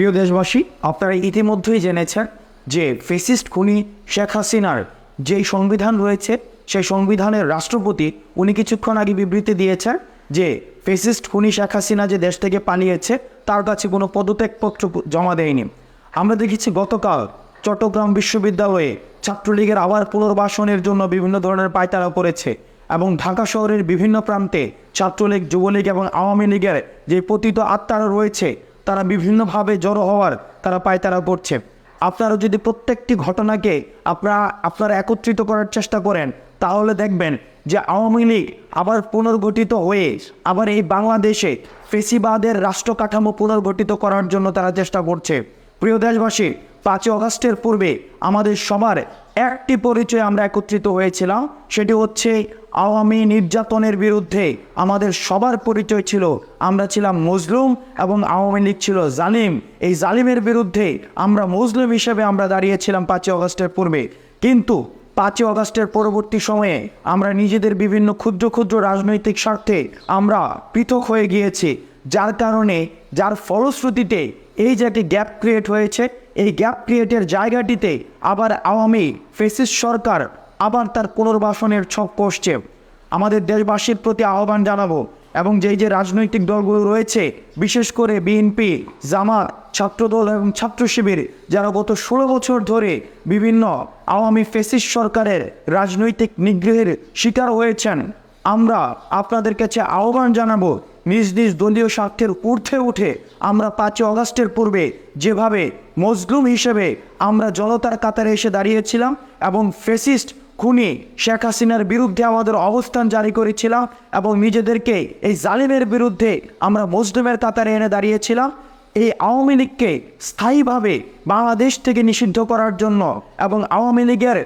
প্রিয় দেশবাসী, আপনারা ইতিমধ্যেই জেনেছেন যে ফ্যাসিস্ট খুনি শেখ হাসিনার যেই সংবিধান রয়েছে সেই সংবিধানের রাষ্ট্রপতি উনি কিছুক্ষণ আগে বিবৃতি দিয়েছেন যে ফ্যাসিস্ট খুনি শেখ হাসিনা যে দেশ থেকে পালিয়েছে তার কাছে কোনো পদত্যাগপত্র জমা দেয়নি। আমরা দেখেছি গতকাল চট্টগ্রাম বিশ্ববিদ্যালয়ে ছাত্রলীগের আবার পুনর্বাসনের জন্য বিভিন্ন ধরনের পায়তারা পড়েছে এবং ঢাকা শহরের বিভিন্ন প্রান্তে ছাত্রলীগ, যুবলীগ এবং আওয়ামী লীগের যে পতিত আত্মারা রয়েছে তারা বিভিন্নভাবে জড়ো হওয়ার তারা পায়তারা করছে। আপনারা যদি প্রত্যেকটি ঘটনাকে আপনারা একত্রিত করার চেষ্টা করেন তাহলে দেখবেন যে আওয়ামী লীগ আবার পুনর্গঠিত হয়ে আবার এই বাংলাদেশে ফেসিবাদের রাষ্ট্র কাঠামো পুনর্গঠিত করার জন্য তারা চেষ্টা করছে। প্রিয় দেশবাসী, 5 আগস্টের পূর্বে আমাদের সবার একটি পরিচয় আমরা একত্রিত হয়েছিলাম, সেটি হচ্ছে আওয়ামী নির্যাতনের বিরুদ্ধে আমাদের সবার পরিচয় ছিল আমরা ছিলাম মজলুম এবং আওয়ামী লীগ ছিল জালিম। এই জালিমের বিরুদ্ধে আমরা মজলুম হিসেবে আমরা দাঁড়িয়েছিলাম 5 আগস্টের পূর্বে। কিন্তু 5 আগস্টের পরবর্তী সময়ে আমরা নিজেদের বিভিন্ন ক্ষুদ্র ক্ষুদ্র রাজনৈতিক স্বার্থে আমরা পৃথক হয়ে গিয়েছি, যার ফলশ্রুতিতে এই যে একটি গ্যাপ ক্রিয়েট হয়েছে, এই গ্যাপ ক্রিয়েটের জায়গাটিতে আবার আওয়ামী ফ্যাসিস্ট সরকার আবার তার পুনর্বাসনের ছক কষছে। আমাদের দেশবাসীর প্রতি আহ্বান জানাবো এবং যে রাজনৈতিক দলগুলো রয়েছে, বিশেষ করে বিএনপি, জামাত, ছাত্রদল এবং ছাত্র শিবির, যারা গত 16 বছর ধরে বিভিন্ন আওয়ামী ফ্যাসিস্ট সরকারের রাজনৈতিক নিগ্রহের শিকার হয়েছেন, আমরা আপনাদের কাছে আহ্বান জানাবো নিজ নিজ দলীয় স্বার্থের ঊর্ধ্বে উঠে আমরা 5 আগস্টের পূর্বে যেভাবে মজলুম হিসেবে আমরা জনতার কাতারে এসে দাঁড়িয়েছিলাম এবং ফ্যাসিস্ট খুনি শেখ হাসিনার বিরুদ্ধে আমাদের অবস্থান জারি করেছিলাম এবং নিজেদেরকে এই জালিমের বিরুদ্ধে আমরা মজলুমের কাতারে এনে দাঁড়িয়েছিলাম, এই আওয়ামী লীগকে স্থায়ীভাবে বাংলাদেশ থেকে নিষিদ্ধ করার জন্য এবং আওয়ামী লীগের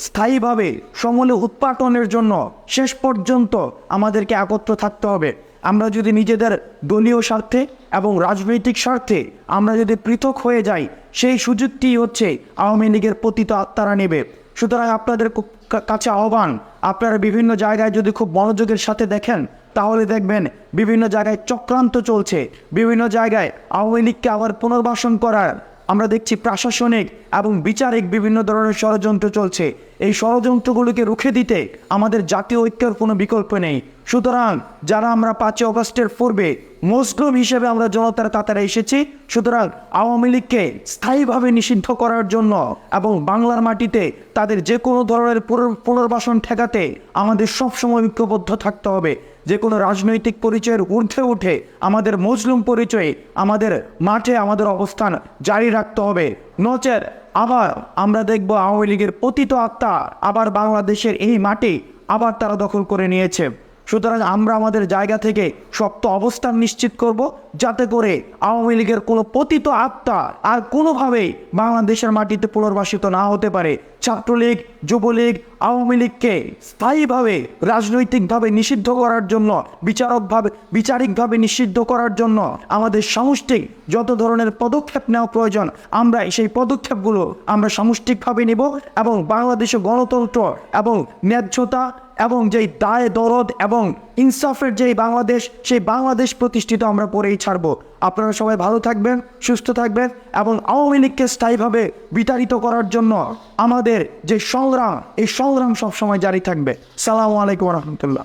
স্থায়ীভাবে সমূলে উৎপাটনের জন্য শেষ পর্যন্ত আমাদেরকে একত্র থাকতে হবে। আমরা যদি নিজেদের দলীয় স্বার্থে এবং রাজনৈতিক স্বার্থে আমরা যদি পৃথক হয়ে যাই, সেই সুযোগটি হচ্ছে আওয়ামী লীগের পতিত আত্মারা নেবে। সুতরাং আপনাদের কাছে আহ্বান, আপনারা বিভিন্ন জায়গায় যদি খুব মনোযোগের সাথে দেখেন তাহলে দেখবেন বিভিন্ন জায়গায় চক্রান্ত চলছে, বিভিন্ন জায়গায় আওয়ামী লীগকে আবার পুনর্বাসন করার আমরা দেখছি প্রশাসনিক এবং বিচারিক বিভিন্ন ধরনের ষড়যন্ত্র চলছে। এই ষড়যন্ত্রগুলোকে রুখে দিতে আমাদের জাতীয় ঐক্যের কোনো বিকল্প নেই। সুতরাং যারা আমরা 5 আগস্টের পূর্বে মজলুম হিসেবে আমরা জনতার কাতারে এসেছি, সুতরাং আওয়ামী লীগকে স্থায়ীভাবে নিষিদ্ধ করার জন্য এবং বাংলার মাটিতে তাদের যে কোনো ধরনের পুনর্বাসন ঠেকাতে আমাদের সবসময় ঐক্যবদ্ধ থাকতে হবে। যে কোনো রাজনৈতিক পরিচয়ের ঊর্ধ্বে উঠে আমাদের মজলুম পরিচয়ে আমাদের মাঠে আমাদের অবস্থান জারি রাখতে হবে। নচেত আবার আমরা দেখব আওয়ামী লীগের পতিত আত্মা আবার বাংলাদেশের এই মাটি আবার তারা দখল করে নিয়েছে। সুতরাং আমরা আমাদের জায়গা থেকে শক্ত অবস্থান নিশ্চিত করব, যাতে করে আওয়ামী লীগের কোনো পতিত আত্মা আর কোনোভাবেই বাংলাদেশের মাটিতে পুনর্বাসিত না হতে পারে। ছাত্রলীগ, যুবলীগ, আওয়ামী লীগকে স্থায়ীভাবে রাজনৈতিকভাবে নিষিদ্ধ করার জন্য, বিচারিকভাবে নিষিদ্ধ করার জন্য আমাদের সামষ্টিক যত ধরনের পদক্ষেপ নেওয়া প্রয়োজন আমরা সেই পদক্ষেপগুলো আমরা সামষ্টিকভাবে নেব এবং বাংলাদেশে গণতন্ত্র এবং ন্যায্যতা এবং যেই দায় দরদ এবং ইনসাফের যেই বাংলাদেশ, সেই বাংলাদেশ প্রতিষ্ঠিত আমরা করেই ছাড়ব। আপনারা সবাই ভালো থাকবেন, সুস্থ থাকবেন এবং আওয়ামী লীগকে স্থায়ীভাবে বিতাড়িত করার জন্য আমাদের যে সংগ্রাম, এই সংগ্রাম সবসময় জারি থাকবে। সালামু আলাইকুম রহমতুল্লাহ।